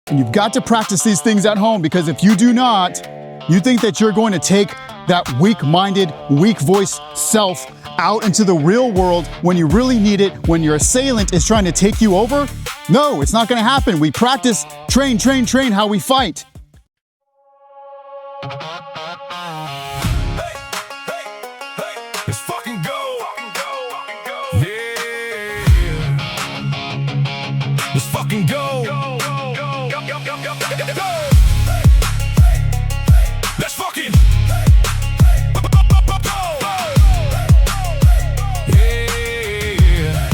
And you've got to practice these things at home, because if you do not, you think that you're going to take that weak-minded, weak-voiced self out into the real world when you really need it, when your assailant is trying to take you over? No, it's not going to happen. We practice, train how we fight. Let's fucking go. Yeah. Let's fucking go. Let's fucking yeah.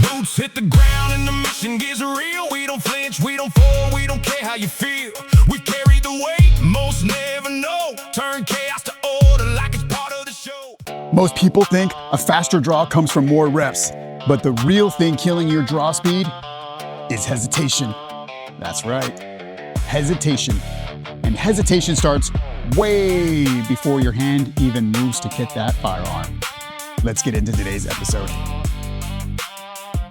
Boots hit the ground and the mission gets real. We don't flinch, we don't fold, we don't care how you feel. We carry the weight, most never know. Turn chaos to order like it's part of the show. Most people think a faster draw comes from more reps, but the real thing killing your draw speed is hesitation. That's right, hesitation. And hesitation starts way before your hand even moves to hit that firearm. Let's get into today's episode.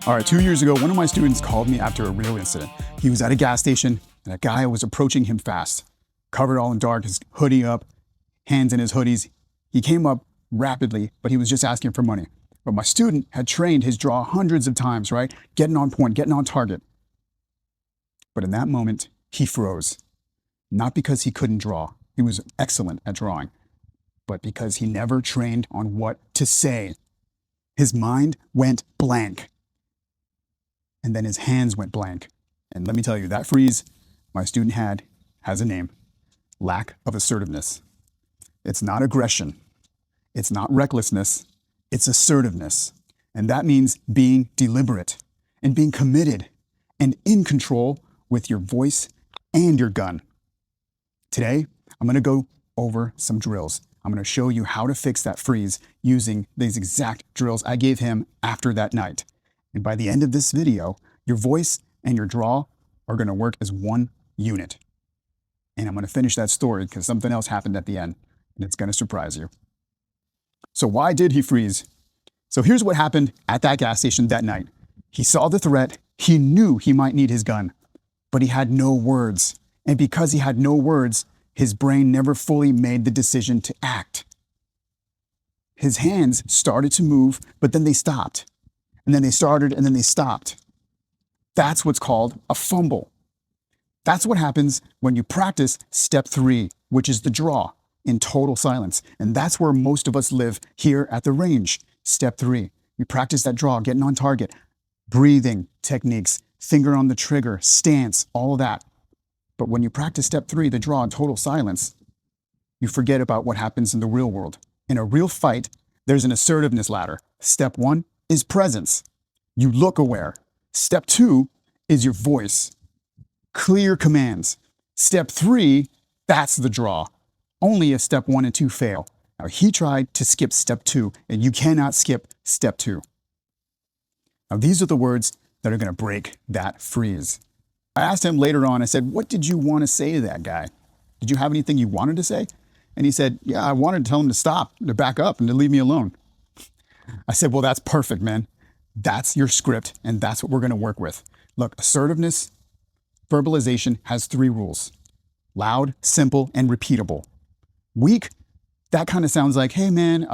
All right, 2 years ago, one of my students called me after a real incident. He was at a gas station and a guy was approaching him fast, covered all in dark, his hoodie up, hands in his hoodies. He came up rapidly, but he was just asking for money. But my student had trained his draw hundreds of times, right? Getting on point, getting on target. But in that moment, he froze. Not because he couldn't draw. He was excellent at drawing, but because he never trained on what to say. His mind went blank. And then his hands went blank. And let me tell you, that freeze my student has a name: lack of assertiveness. It's not aggression. It's not recklessness. It's assertiveness. And that means being deliberate and being committed and in control with your voice and your gun. Today, I'm going to go over some drills. I'm going to show you how to fix that freeze using these exact drills I gave him after that night. And by the end of this video, your voice and your draw are going to work as one unit. And I'm going to finish that story because something else happened at the end, and it's going to surprise you. So why did he freeze? So here's what happened at that gas station that night. He saw the threat. He knew he might need his gun, but he had no words. And because he had no words, his brain never fully made the decision to act. His hands started to move, but then they stopped. And then they started, and then they stopped. That's what's called a fumble. That's what happens when you practice step 3, which is the draw, in total silence. And that's where most of us live here at the range. Step 3, we practice that draw, getting on target, breathing techniques, finger on the trigger, stance, all of that. But when you practice step 3, the draw in total silence, you forget about what happens in the real world. In a real fight, there's an assertiveness ladder. Step 1 is presence. You look aware. Step 2 is your voice. Clear commands. Step 3, that's the draw. Only if step 1 and 2 fail. Now, he tried to skip step 2, and you cannot skip step 2. Now, these are the words that are going to break that freeze. I asked him later on, I said, what did you want to say to that guy? Did you have anything you wanted to say? And he said, yeah, I wanted to tell him to stop, to back up, and to leave me alone. I said, well, that's perfect, man. That's your script, and that's what we're going to work with. Look, assertiveness, verbalization has 3 rules: loud, simple, and repeatable. Weak, that kind of sounds like, hey, man,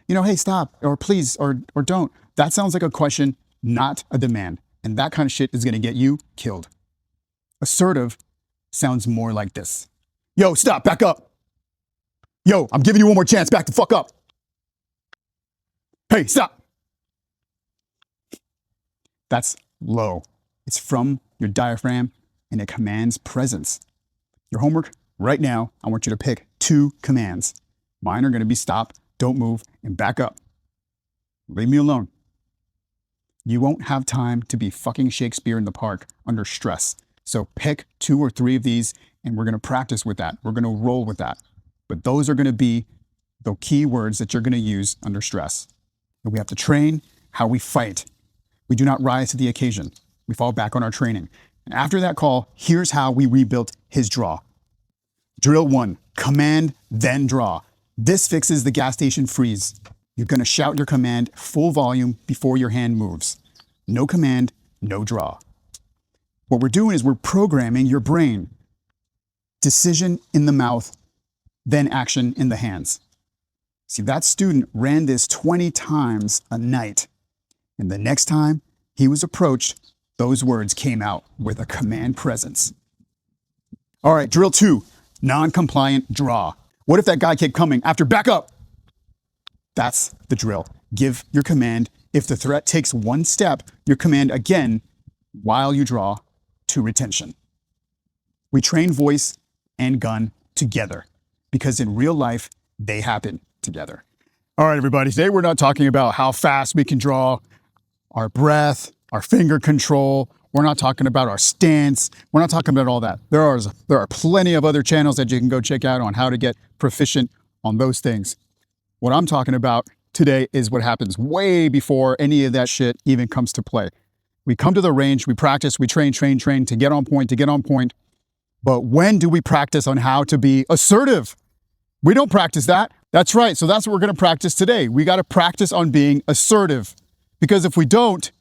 hey, stop, or please, or don't. That sounds like a question, not a demand. And that kind of shit is going to get you killed. Assertive sounds more like this: yo, stop, back up. Yo, I'm giving you one more chance, back the fuck up. Hey, stop. That's low. It's from your diaphragm and it commands presence. Your homework right now, I want you to pick 2 commands. Mine are going to be stop, don't move, and back up. Leave me alone. You won't have time to be fucking Shakespeare in the park under stress. So pick 2 or 3 of these and we're going to practice with that. We're going to roll with that. But those are going to be the key words that you're going to use under stress. And we have to train how we fight. We do not rise to the occasion. We fall back on our training. And after that call, here's how we rebuilt his draw. Drill 1, command, then draw. This fixes the gas station freeze. You're going to shout your command full volume before your hand moves. No command, no draw. What we're doing is we're programming your brain. Decision in the mouth, then action in the hands. See, that student ran this 20 times a night. And the next time he was approached, those words came out with a command presence. All right, drill 2, non-compliant draw. What if that guy kept coming after back up? That's the drill. Give your command. If the threat takes one step, your command again while you draw to retention. We train voice and gun together because in real life, they happen together. All right, everybody, today we're not talking about how fast we can draw, our breath, our finger control. We're not talking about our stance. We're not talking about all that. There are plenty of other channels that you can go check out on how to get proficient on those things. What I'm talking about today is what happens way before any of that shit even comes to play. We come to the range, we practice, we train to get on point. But when do we practice on how to be assertive? We don't practice that. That's right. So that's what we're going to practice today. We got to practice on being assertive. Because if we don't,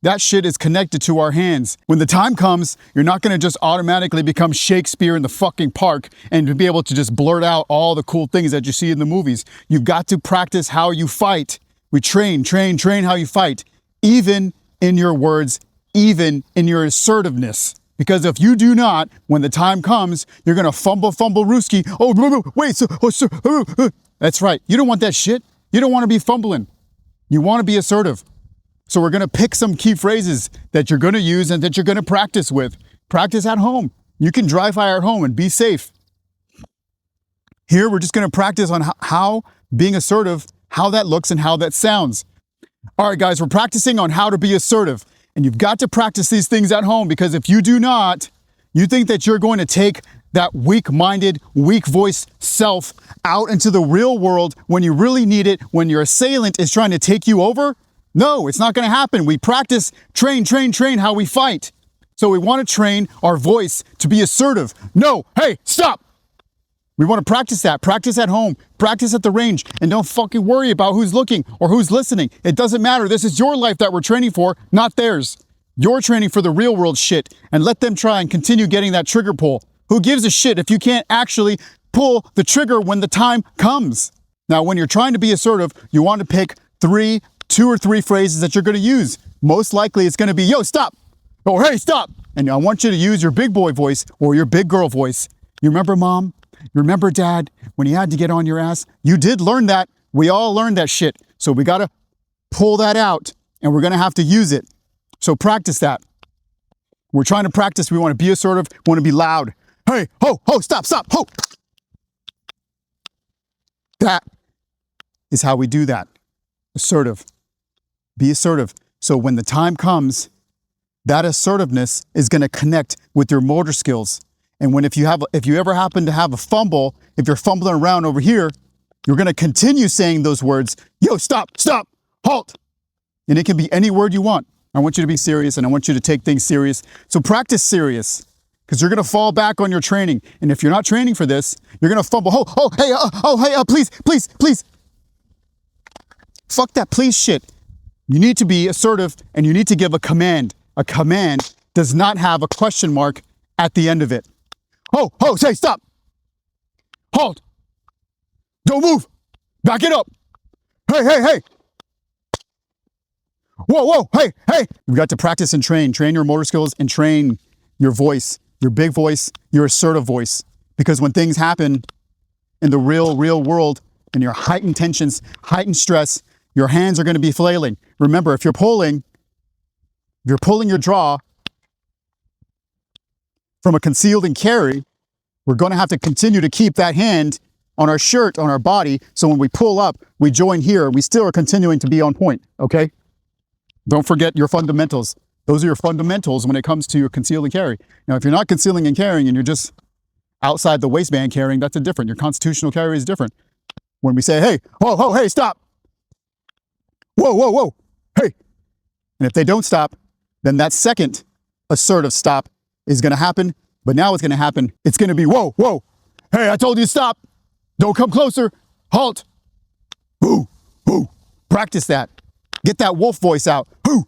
that shit is connected to our hands. When the time comes, you're not going to just automatically become Shakespeare in the fucking park and to be able to just blurt out all the cool things that you see in the movies. You've got to practice how you fight. We train how you fight, even in your words, even in your assertiveness. Because if you do not, when the time comes, you're going to fumble rooski. Oh, wait, so, that's right. You don't want that shit. You don't want to be fumbling. You want to be assertive. So we're going to pick some key phrases that you're going to use and that you're going to practice with. Practice at home. You can dry fire at home and be safe. Here, we're just going to practice on how being assertive, how that looks and how that sounds. All right, guys, we're practicing on how to be assertive. And you've got to practice these things at home because if you do not, you think that you're going to take that weak-minded, weak-voiced self out into the real world when you really need it, when your assailant is trying to take you over. No, it's not going to happen. We practice, train how we fight. So we want to train our voice to be assertive. No, hey, stop. We want to practice that. Practice at home. Practice at the range. And don't fucking worry about who's looking or who's listening. It doesn't matter. This is your life that we're training for, not theirs. You're training for the real world shit. And let them try and continue getting that trigger pull. Who gives a shit if you can't actually pull the trigger when the time comes? Now, when you're trying to be assertive, you want to pick 2 or 3 phrases that you're going to use. Most likely it's going to be, yo, stop. Or hey, stop. And I want you to use your big boy voice or your big girl voice. You remember mom? You remember dad? When he had to get on your ass? You did learn that. We all learned that shit. So we got to pull that out and we're going to have to use it. So practice that. We're trying to practice. We want to be assertive. We want to be loud. Hey, ho, stop, ho. That is how we do that. Assertive. Be assertive. So when the time comes, that assertiveness is going to connect with your motor skills. And if you ever happen to have a fumble, if you're fumbling around over here, you're going to continue saying those words. Yo, stop, halt. And it can be any word you want. I want you to be serious and I want you to take things serious. So practice serious because you're going to fall back on your training. And if you're not training for this, you're going to fumble. Hey, please. Fuck that please shit. You need to be assertive and you need to give a command. A command does not have a question mark at the end of it. Say stop. Halt. Don't move. Back it up. Hey. Whoa, hey. You've got to practice and train. Train your motor skills and train your voice, your big voice, your assertive voice. Because when things happen in the real world and your heightened tensions, heightened stress, your hands are going to be flailing. Remember, if you're pulling your draw from a concealed and carry, we're going to have to continue to keep that hand on our shirt, on our body. So when we pull up, we join here. We still are continuing to be on point. Okay. Don't forget your fundamentals. Those are your fundamentals when it comes to your conceal and carry. Now, if you're not concealing and carrying and you're just outside the waistband carrying, that's different. Your constitutional carry is different. When we say, hey, hey, stop. Whoa, hey. And if they don't stop, then that second assertive stop is going to happen. But now it's going to happen. It's going to be, whoa. Hey, I told you to stop. Don't come closer. Halt. Whoo. Practice that. Get that wolf voice out. Whoo.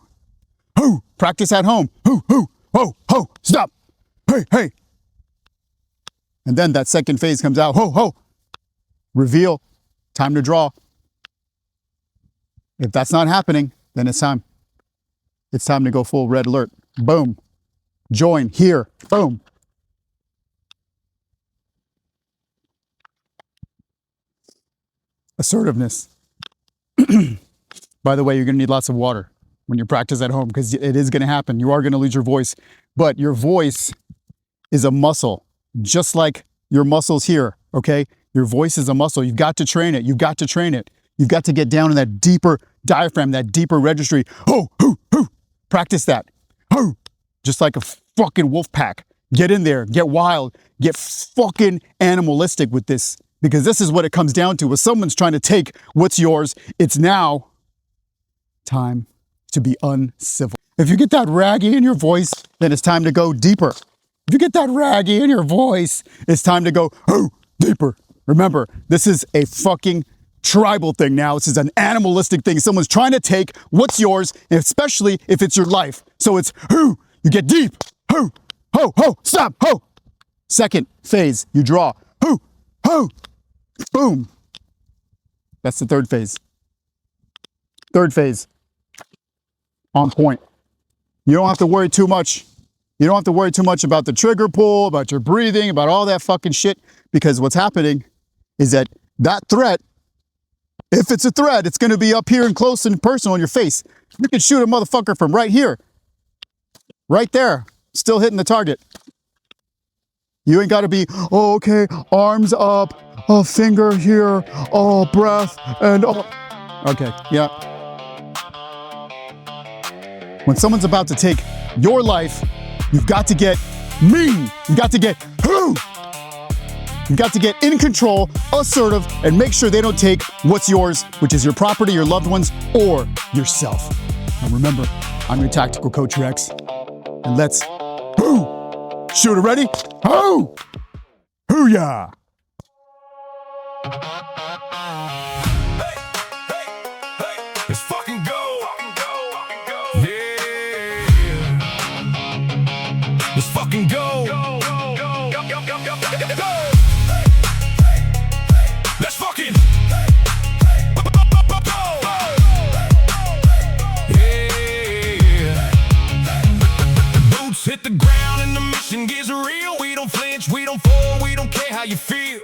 Practice at home. Whoo. ho, ho, stop. Hey, hey. And then that second phase comes out, ho, ho. Reveal, time to draw. If that's not happening, then it's time. It's time to go full red alert. Boom. Join here. Boom. Assertiveness. By the way, you're going to need lots of water when you practice at home because it is going to happen. You are going to lose your voice, but your voice is a muscle, just like your muscles here, okay? Your voice is a muscle. You've got to train it. You've got to train it. You've got to get down in that deeper diaphragm, that deeper registry. Ho, ho, ho. Practice that. Ho. Just like a fucking wolf pack. Get in there. Get wild. Get fucking animalistic with this. Because this is what it comes down to. If someone's trying to take what's yours, it's now time to be uncivil. If you get that raggy in your voice, then it's time to go deeper. If you get that raggy in your voice, it's time to go, oh, deeper. Remember, this is a fucking tribal thing now. This is an animalistic thing. Someone's trying to take what's yours, especially if it's your life. So it's, who, you get deep, who, ho, ho, stop, ho. Second phase, you draw, who, ho, boom. That's the third phase. Third phase, on point. You don't have to worry too much. You don't have to worry too much about the trigger pull, about your breathing, about all that fucking shit, because what's happening is that threat, if it's a threat, it's going to be up here and close and personal in your face. You can shoot a motherfucker from right here, right there, still hitting the target. You ain't got to be, oh, okay, arms up, oh, finger here, oh, breath, and oh. Okay, yeah. When someone's about to take your life, you've got to get mean. You've got to get who. You've got to get in control, assertive, and make sure they don't take what's yours, which is your property, your loved ones, or yourself. And remember, I'm your tactical coach, Rex. And let's who. Shooter ready? Who. Hoo-yah. Let's fucking go. Yeah. Let's fucking go. Let's fucking yeah. Boots hit the ground and the mission gets real. We don't flinch, we don't fall, we don't care how you feel.